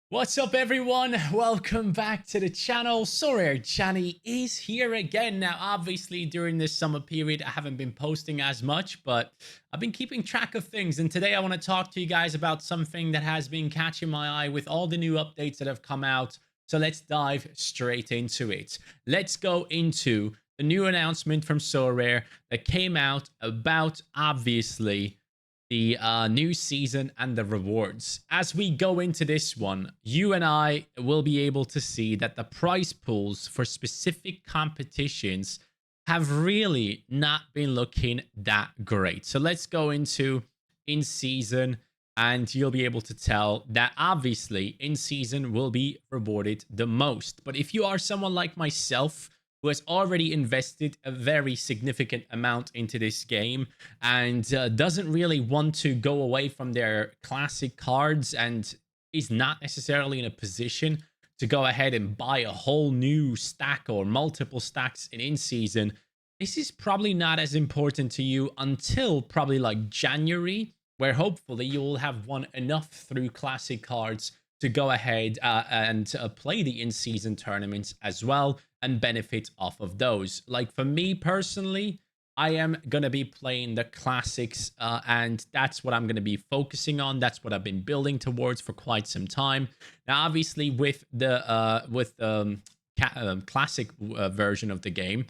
What's up, everyone? Welcome back to the channel. Sorare Johnny is here again. Now, obviously, during this summer period, I haven't been posting as much, but I've been keeping track of things. And today I want to talk to you guys about something that has been catching my eye with all the new updates that have come out. So let's dive straight into it. Let's go into the new announcement from Sorare that came out about, obviously, the new season and the rewards. As we go into this one, you and I will be able to see that the prize pools for specific competitions have really not been looking that great. So let's go into in season, and you'll be able to tell that obviously in season will be rewarded the most. But if you are someone like myself who has already invested a very significant amount into this game and doesn't really want to go away from their classic cards and is not necessarily in a position to go ahead and buy a whole new stack or multiple stacks in season, this is probably not as important to you until probably like January, where hopefully you will have won enough through classic cards to go ahead and play the in-season tournaments as well and benefit off of those. Like for me personally, I am going to be playing the classics and that's what I'm going to be focusing on. That's what I've been building towards for quite some time. Now, obviously with the classic version of the game,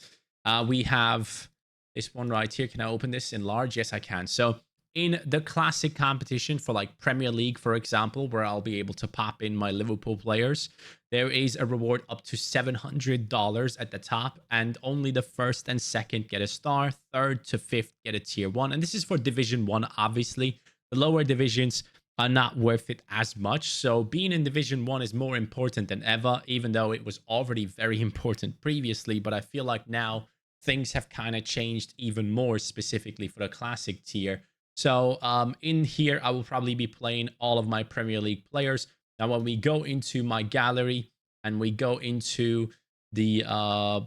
we have this one right here. Can I open this in large? Yes, I can. So in the classic competition for like Premier League, for example, where I'll be able to pop in my Liverpool players, there is a reward up to $700 at the top, and only the first and second get a star, third to fifth get a tier 1. And this is for Division 1, obviously. The lower divisions are not worth it as much. So being in Division 1 is more important than ever, even though it was already very important previously. But I feel like now things have kind of changed even more specifically for the classic tier. So in here, I will probably be playing all of my Premier League players. Now, when we go into my gallery and we go into the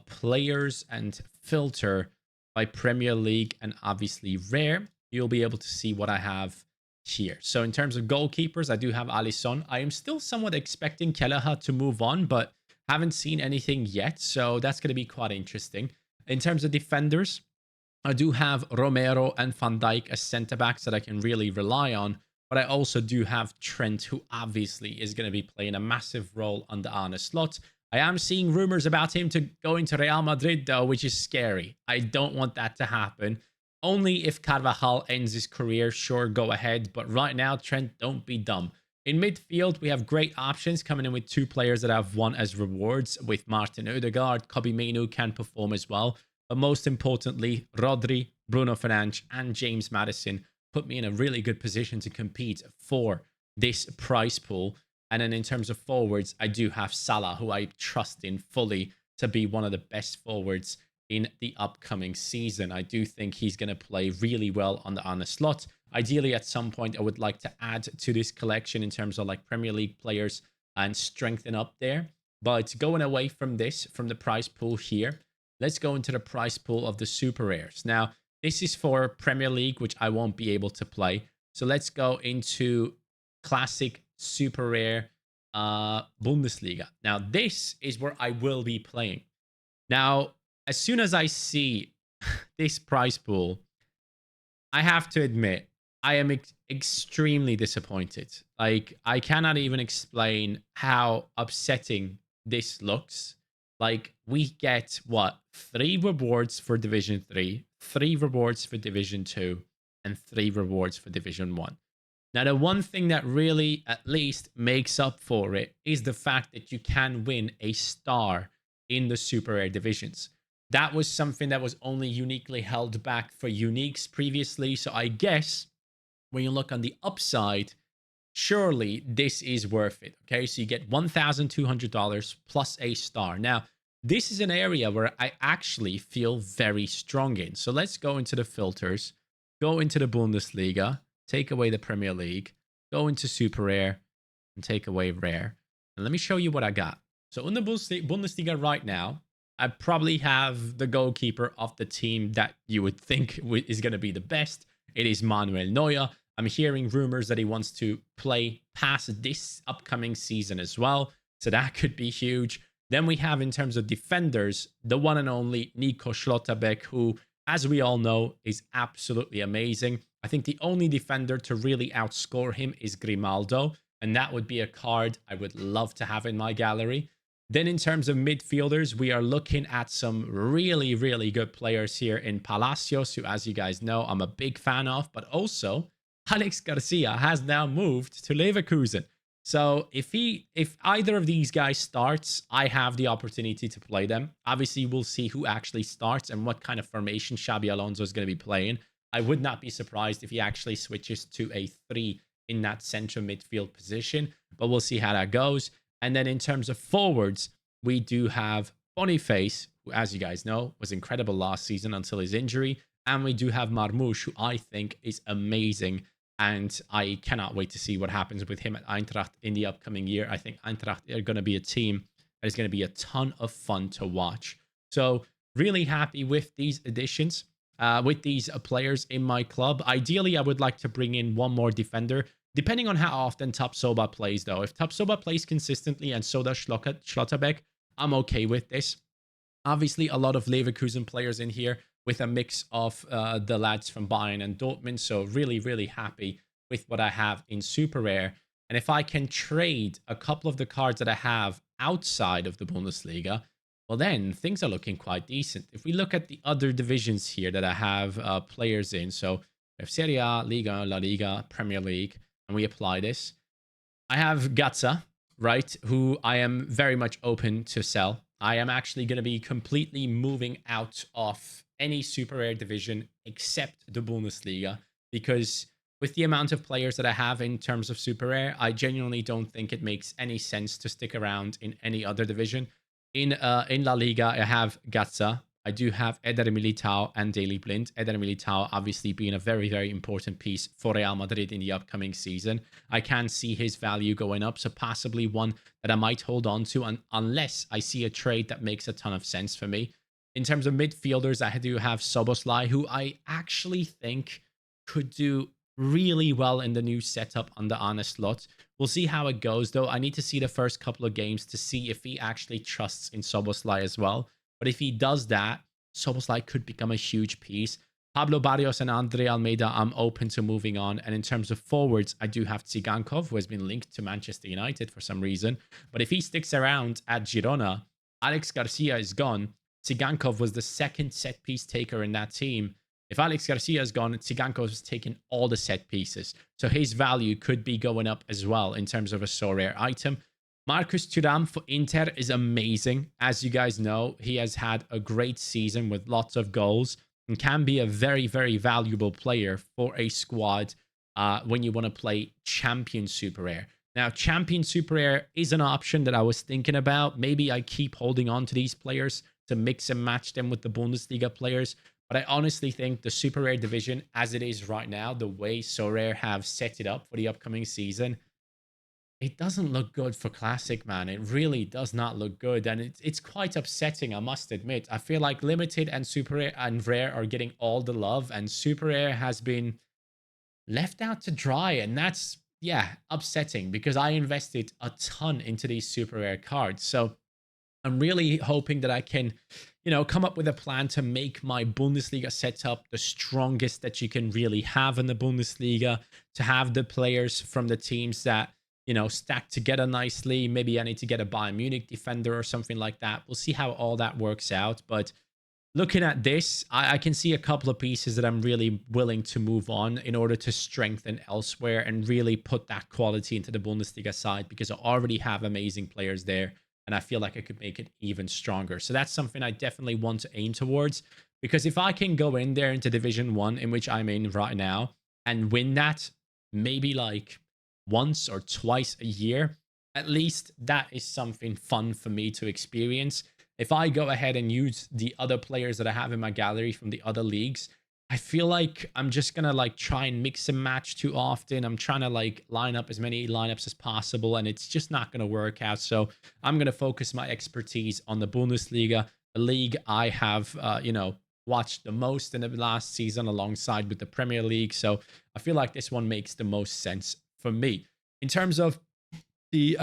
players and filter by Premier League and obviously rare, you'll be able to see what I have here. So in terms of goalkeepers, I do have Alisson. I am still somewhat expecting Kelleher to move on, but haven't seen anything yet. So that's going to be quite interesting. In terms of defenders, I do have Romero and Van Dijk as centre backs that I can really rely on, but I also do have Trent, who obviously is going to be playing a massive role on the Arne slot. I am seeing rumors about him to go into Real Madrid, though, which is scary. I don't want that to happen. Only if Carvajal ends his career, sure, go ahead. But right now, Trent, don't be dumb. In midfield, we have great options coming in with two players that have won as rewards with Martin Odegaard. Kobbie Mainoo can perform as well. But most importantly, Rodri, Bruno Fernandes, and James Maddison put me in a really good position to compete for this prize pool. And then in terms of forwards, I do have Salah, who I trust in fully to be one of the best forwards in the upcoming season. I do think he's going to play really well on the slot. Ideally, at some point, I would like to add to this collection in terms of like Premier League players and strengthen up there. But going away from this, from the prize pool here, let's go into the prize pool of the super rares. Now, this is for Premier League, which I won't be able to play. So let's go into classic super rare Bundesliga. Now, this is where I will be playing. Now, as soon as I see this prize pool, I have to admit, I am extremely disappointed. Like, I cannot even explain how upsetting this looks. Like, we get, what, 3 rewards for Division 3, 3 rewards for Division 2, and 3 rewards for Division 1. Now, the one thing that really, at least, makes up for it is the fact that you can win a star in the Super Rare divisions. That was something that was only uniquely held back for uniques previously, so I guess when you look on the upside, surely this is worth it. Okay, so you get $1,200 plus a star. Now, this is an area where I actually feel very strong in. So let's go into the filters, go into the Bundesliga, take away the Premier League, go into Super Rare, and take away Rare. And let me show you what I got. So in the Bundesliga right now, I probably have the goalkeeper of the team that you would think is going to be the best. It is Manuel Neuer. I'm hearing rumors that he wants to play past this upcoming season as well. So that could be huge. Then we have, in terms of defenders, the one and only Nico Schlotterbeck, who, as we all know, is absolutely amazing. I think the only defender to really outscore him is Grimaldo, and that would be a card I would love to have in my gallery. Then in terms of midfielders, we are looking at some really, really good players here in Palacios, who, as you guys know, I'm a big fan of, but also Alex Garcia has now moved to Leverkusen. So if either of these guys starts, I have the opportunity to play them. Obviously, we'll see who actually starts and what kind of formation Xabi Alonso is going to be playing. I would not be surprised if he actually switches to a 3 in that central midfield position, but we'll see how that goes. And then in terms of forwards, we do have Boniface, who, as you guys know, was incredible last season until his injury. And we do have Marmoush, who I think is amazing. And I cannot wait to see what happens with him at Eintracht in the upcoming year. I think Eintracht are going to be a team that is going to be a ton of fun to watch. So really happy with these additions, with these players in my club. Ideally, I would like to bring in one more defender, depending on how often Tapsoba plays, though. If Tapsoba plays consistently and so does Schlotterbeck, I'm okay with this. Obviously, a lot of Leverkusen players in here with a mix of the lads from Bayern and Dortmund. So really, really happy with what I have in Super Rare. And if I can trade a couple of the cards that I have outside of the Bundesliga, well, then things are looking quite decent. If we look at the other divisions here that I have players in, so we have Serie A, Liga, La Liga, Premier League, and we apply this. I have Gatza, right, who I am very much open to sell. I am actually going to be completely moving out of any Super Rare division except the Bundesliga, because with the amount of players that I have in terms of Super Rare, I genuinely don't think it makes any sense to stick around in any other division. In La Liga, I have Gatza. I do have Eder Militao and Daily Blind. Eder Militao obviously being a very, very important piece for Real Madrid in the upcoming season. I can see his value going up, so possibly one that I might hold on to unless I see a trade that makes a ton of sense for me. In terms of midfielders, I do have Soboslai, who I actually think could do really well in the new setup under Arne Slot. We'll see how it goes, though. I need to see the first couple of games to see if he actually trusts in Soboslai as well. But if he does that, Soboslai could become a huge piece. Pablo Barrios and Andre Almeida, I'm open to moving on. And in terms of forwards, I do have Tsigankov, who has been linked to Manchester United for some reason. But if he sticks around at Girona, Alex Garcia is gone. Tsigankov was the second set piece taker in that team. If Alex Garcia is gone, Tsigankov has taken all the set pieces. So his value could be going up as well in terms of a Sorare item. Marcus Thuram for Inter is amazing. As you guys know, he has had a great season with lots of goals and can be a very, very valuable player for a squad when you want to play Champion Super Rare. Now, Champion Super Rare is an option that I was thinking about. Maybe I keep holding on to these players to mix and match them with the Bundesliga players. But I honestly think the Super Rare division, as it is right now, the way Sorare have set it up for the upcoming season, it doesn't look good for Classic, man. It really does not look good. And it's quite upsetting, I must admit. I feel like Limited and Super Rare and Rare are getting all the love, and Super Rare has been left out to dry. And that's, yeah, upsetting because I invested a ton into these Super Rare cards. So I'm really hoping that I can, come up with a plan to make my Bundesliga setup the strongest that you can really have in the Bundesliga, to have the players from the teams that, stack together nicely. Maybe I need to get a Bayern Munich defender or something like that. We'll see how all that works out. But looking at this, I can see a couple of pieces that I'm really willing to move on in order to strengthen elsewhere and really put that quality into the Bundesliga side, because I already have amazing players there. And I feel like I could make it even stronger. So that's something I definitely want to aim towards, because if I can go in there into Division 1, in which I'm in right now, and win that, maybe like once or twice a year, at least that is something fun for me to experience. If I go ahead and use the other players that I have in my gallery from the other leagues, I feel like I'm just going to try and mix and match too often. I'm trying to line up as many lineups as possible, and it's just not going to work out. So I'm going to focus my expertise on the Bundesliga, a league I have, watched the most in the last season alongside with the Premier League. So I feel like this one makes the most sense for me. In terms of the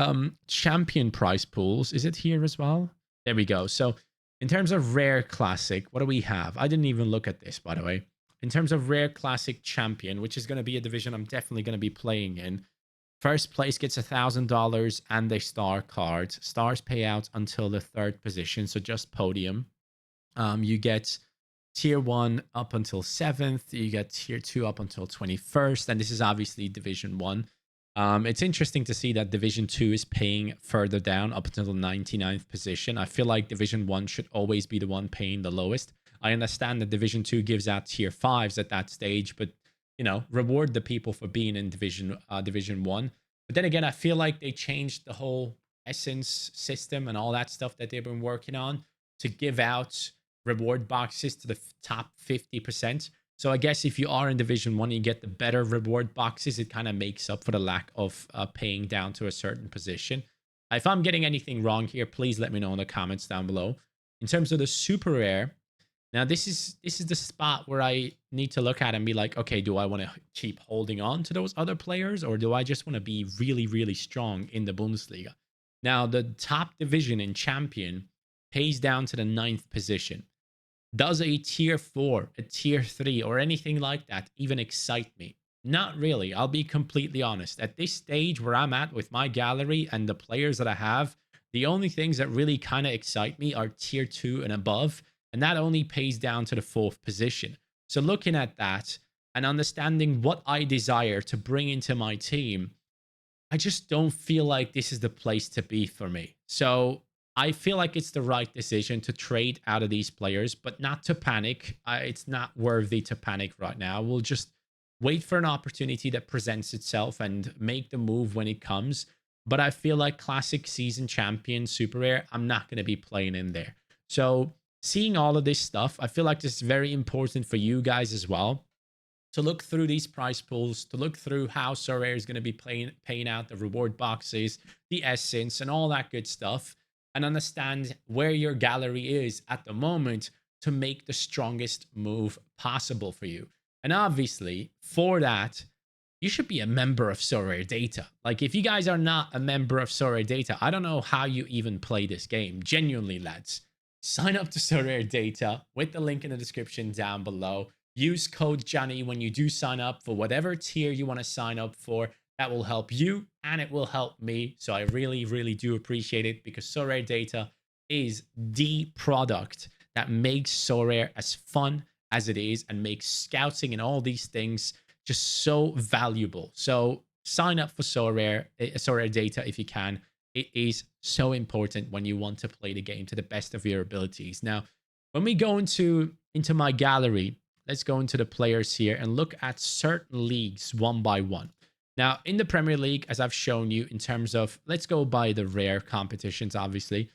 champion prize pools, is it here as well? There we go. So in terms of rare classic, what do we have? I didn't even look at this, by the way. In terms of rare classic champion, which is going to be a division I'm definitely going to be playing in, first place gets $1,000 and a star card. Stars pay out until the third position, so just podium. You get tier 1 up until 7th. You get tier 2 up until 21st, and this is obviously division 1. It's interesting to see that Division 2 is paying further down up until the 99th position. I feel like Division 1 should always be the one paying the lowest. I understand that Division 2 gives out tier 5s at that stage, but, you know, reward the people for being in Division 1. But then again, I feel like they changed the whole essence system and all that stuff that they've been working on to give out reward boxes to the top 50%. So I guess if you are in Division 1, you get the better reward boxes. It kind of makes up for the lack of paying down to a certain position. If I'm getting anything wrong here, please let me know in the comments down below. In terms of the super rare, now this is the spot where I need to look at and be like, okay, do I want to keep holding on to those other players, or do I just want to be really, really strong in the Bundesliga? Now, the top division in champion pays down to the 9th position. Does a tier 4, a tier 3, or anything like that even excite me? Not really. I'll be completely honest. At this stage where I'm at with my gallery and the players that I have, the only things that really kind of excite me are tier 2 and above, and that only pays down to the 4th position. So looking at that and understanding what I desire to bring into my team, I just don't feel like this is the place to be for me. So I feel like it's the right decision to trade out of these players, but not to panic. It's not worthy to panic right now. We'll just wait for an opportunity that presents itself and make the move when it comes. But I feel like Classic Season Champion Super Rare, I'm not going to be playing in there. So seeing all of this stuff, I feel like this is very important for you guys as well, to look through these prize pools, to look through how Sorare is going to be paying out the reward boxes, the essence, and all that good stuff, and understand where your gallery is at the moment to make the strongest move possible for you. And obviously, for that, you should be a member of Sorare Data. Like, if you guys are not a member of Sorare Data, I don't know how you even play this game. Genuinely, lads. Sign up to Sorare Data with the link in the description down below. Use code Johnny when you do sign up for whatever tier you want to sign up for. That will help you and it will help me. So I really, really do appreciate it, because Sorare Data is the product that makes Sorare as fun as it is and makes scouting and all these things just so valuable. So sign up for Sorare Data if you can. It is so important when you want to play the game to the best of your abilities. Now, when we go into my gallery, let's go into the players here and look at certain leagues one by one. Now, in the Premier League, as I've shown you, in terms of, let's go by the rare competitions, obviously.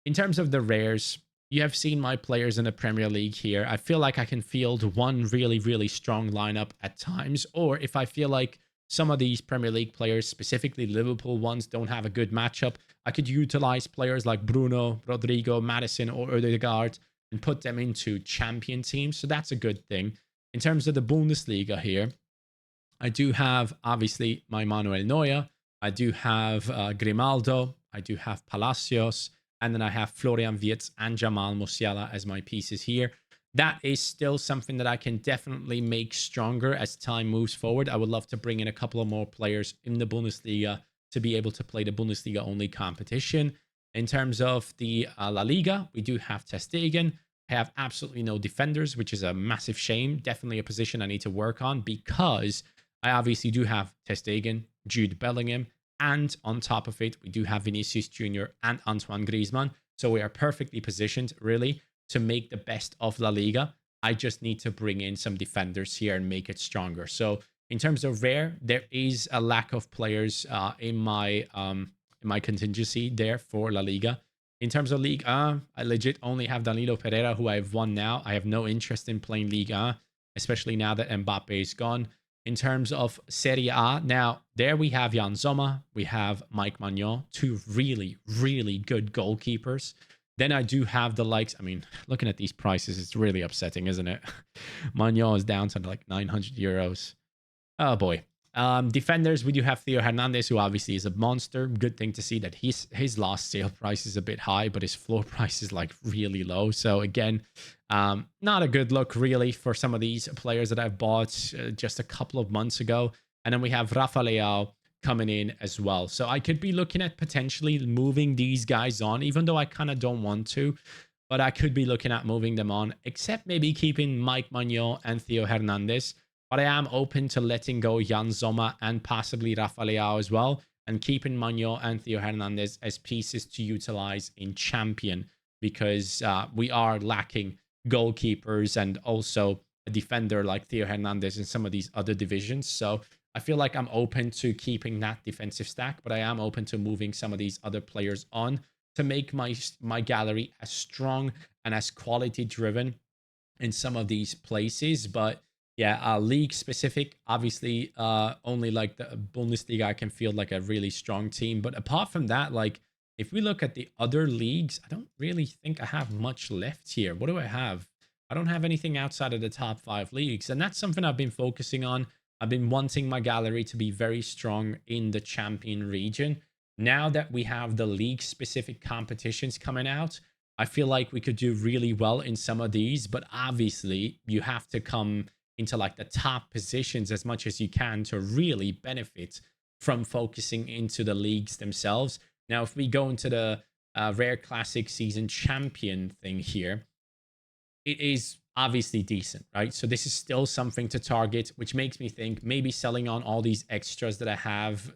In terms of the rares, you have seen my players in the Premier League here. I feel like I can field one really, really strong lineup at times. Or if I feel like some of these Premier League players, specifically Liverpool ones, don't have a good matchup, I could utilize players like Bruno, Rodrigo, Madison, or Odegaard and put them into champion teams. So that's a good thing. In terms of the Bundesliga here, I do have, obviously, my Manuel Neuer. I do have Grimaldo. I do have Palacios. And then I have Florian Wirtz and Jamal Musiala as my pieces here. That is still something that I can definitely make stronger as time moves forward. I would love to bring in a couple of more players in the Bundesliga to be able to play the Bundesliga-only competition. In terms of the La Liga, we do have Ter Stegen. I have absolutely no defenders, which is a massive shame. Definitely a position I need to work on, because I obviously do have Ter Stegen, Jude Bellingham, and on top of it, we do have Vinicius Jr. and Antoine Griezmann. So we are perfectly positioned, really, to make the best of La Liga. I just need to bring in some defenders here and make it stronger. So in terms of rare, there is a lack of players in my contingency there for La Liga. In terms of Ligue 1, I legit only have Danilo Pereira, who I've won now. I have no interest in playing Ligue 1, especially now that Mbappe is gone. In terms of Serie A, now there we have Jan Sommer, we have Mike Maignan, two really, really good goalkeepers. Then I do have the likes. I mean, looking at these prices, it's really upsetting, isn't it? Magnon is down to like 900 euros. Oh boy. Defenders, we do have Theo Hernandez, who obviously is a monster. Good thing to see that his last sale price is a bit high, but his floor price is like really low. So again, not a good look really for some of these players that I've bought just a couple of months ago. And then we have Rafa Leao coming in as well. So I could be looking at potentially moving these guys on, even though I kind of don't want to. But I could be looking at moving them on, except maybe keeping Mike Magnon and Theo Hernandez. But I am open to letting go Jan Sommer and possibly Rafa Leao as well, and keeping Magnon and Theo Hernandez as pieces to utilize in Champion, because we are lacking goalkeepers and also a defender like Theo Hernandez in some of these other divisions. So I feel like I'm open to keeping that defensive stack, but I am open to moving some of these other players on to make my gallery as strong and as quality driven in some of these places. But yeah, league specific, obviously, only like the Bundesliga I can feel like a really strong team. But apart from that, like if we look at the other leagues, I don't really think I have much left here. What do I have? I don't have anything outside of the top 5 leagues, and that's something I've been focusing on. I've been wanting my gallery to be very strong in the champion region. Now that we have the league specific competitions coming out, I feel like we could do really well in some of these, but obviously you have to come into like the top positions as much as you can to really benefit from focusing into the leagues themselves. Now, if we go into the Rare Classic Season Champion thing here, it is obviously decent, right? So this is still something to target, which makes me think maybe selling on all these extras that I have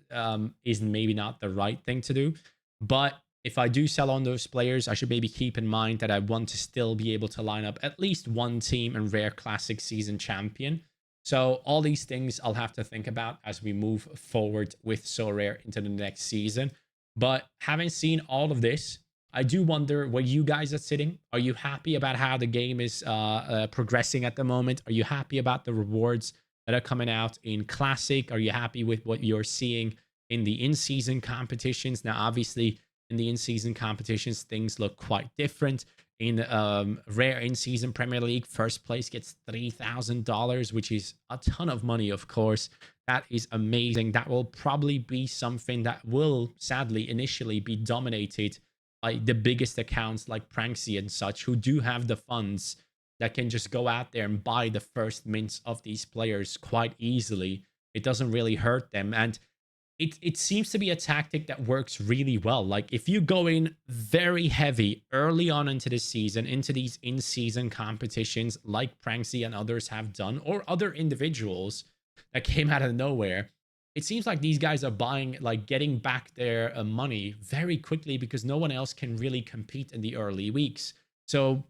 is maybe not the right thing to do. But if I do sell on those players, I should maybe keep in mind that I want to still be able to line up at least one team in Rare Classic Season Champion. So all these things I'll have to think about as we move forward with Sorare into the next season. But having seen all of this, I do wonder where you guys are sitting. Are you happy about how the game is progressing at the moment? Are you happy about the rewards that are coming out in Classic? Are you happy with what you're seeing in the in-season competitions? Now, obviously, in the in-season competitions, things look quite different. In Rare in-season Premier League, first place gets $3,000, which is a ton of money, of course. That is amazing. That will probably be something that will, sadly, initially be dominated by the biggest accounts like Pranksy and such, who do have the funds that can just go out there and buy the first mints of these players quite easily. It doesn't really hurt them. And it seems to be a tactic that works really well. Like if you go in very heavy early on into the season, into these in-season competitions like Pranksy and others have done, or other individuals that came out of nowhere, it seems like these guys are buying, like getting back their money very quickly because no one else can really compete in the early weeks. So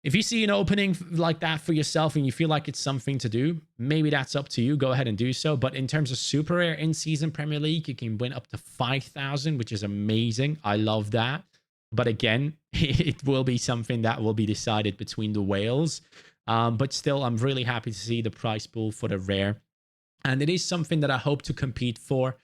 if you see an opening like that for yourself and you feel like it's something to do, maybe that's up to you. Go ahead and do so. But in terms of Super Rare in-season Premier League, you can win up to 5,000, which is amazing. I love that. But again, it will be something that will be decided between the whales. But still, I'm really happy to see the price pool for the Rare. And it is something that I hope to compete for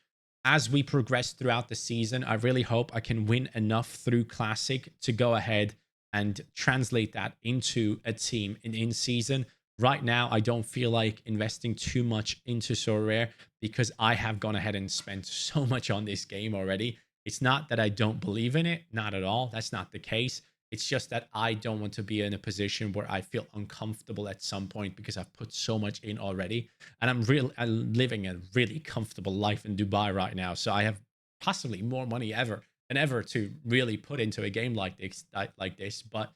as we progress throughout the season. I really hope I can win enough through Classic to go ahead and translate that into a team in season. Right now, I don't feel like investing too much into Sorare because I have gone ahead and spent so much on this game already. It's not that I don't believe in it, not at all. That's not the case. It's just that I don't want to be in a position where I feel uncomfortable at some point because I've put so much in already. And I'm living a really comfortable life in Dubai right now. So I have possibly more money than ever to really put into a game like this. But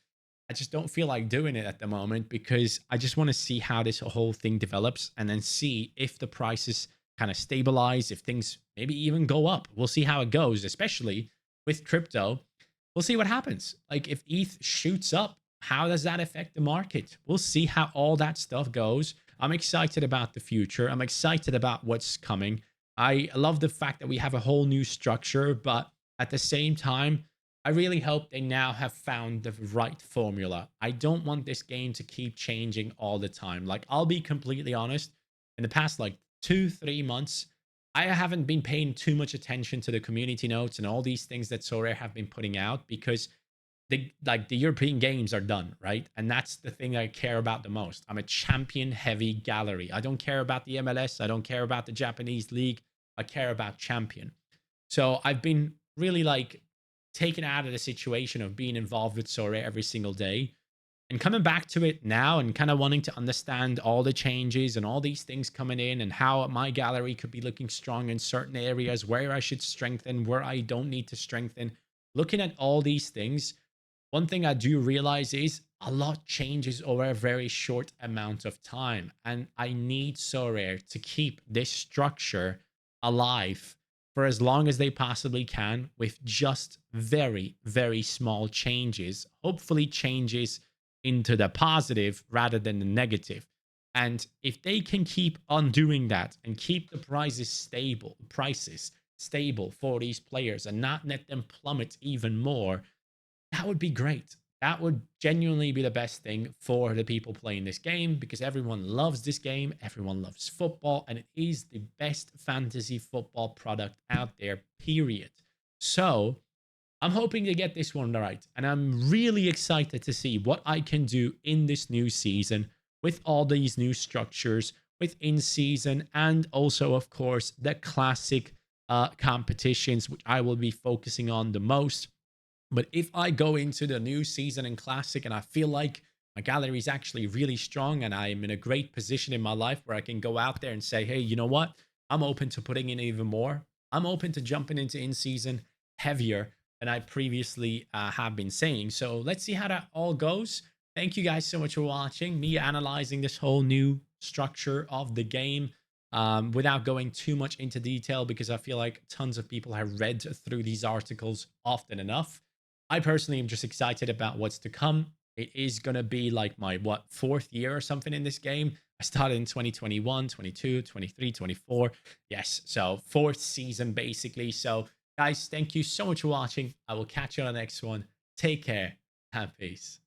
I just don't feel like doing it at the moment because I just want to see how this whole thing develops and then see if the prices kind of stabilize, if things maybe even go up. We'll see how it goes, especially with crypto. We'll see what happens. Like if ETH shoots up, how does that affect the market? We'll see how all that stuff goes. I'm excited about the future. I'm excited about what's coming. I love the fact that we have a whole new structure, but at the same time, I really hope they now have found the right formula. I don't want this game to keep changing all the time. Like, I'll be completely honest, in the past like 2-3 months, I haven't been paying too much attention to the community notes and all these things that Sorare have been putting out because the European games are done, right? And that's the thing I care about the most. I'm a champion heavy gallery. I don't care about the MLS. I don't care about the Japanese league. I care about champion. So I've been really like taken out of the situation of being involved with Sorare every single day and coming back to it now and kind of wanting to understand all the changes and all these things coming in and how my gallery could be looking strong in certain areas, where I should strengthen, where I don't need to strengthen. Looking at all these things, one thing I do realize is a lot changes over a very short amount of time. And I need Sorare to keep this structure alive for as long as they possibly can with just very, very small changes. Hopefully, changes into the positive rather than the negative. And if they can keep on doing that and keep the prices stable for these players and not let them plummet even more, that would be great. That would genuinely be the best thing for the people playing this game, because everyone loves this game, everyone loves football, and it is the best fantasy football product out there, period. So I'm hoping to get this one right, and I'm really excited to see what I can do in this new season with all these new structures, with in season, and also, of course, the classic competitions, which I will be focusing on the most. But if I go into the new season in Classic and I feel like my gallery is actually really strong and I'm in a great position in my life where I can go out there and say, hey, you know what? I'm open to putting in even more. I'm open to jumping into in season heavier than I previously have been saying. So let's see how that all goes. Thank you guys so much for watching me analyzing this whole new structure of the game. Without going too much into detail, because I feel like tons of people have read through these articles often enough. I personally am just excited about what's to come. It is going to be like my, fourth year or something in this game. I started in 2021, 22, 23, 24. Yes, so fourth season basically. So guys, thank you so much for watching. I will catch you on the next one. Take care and peace.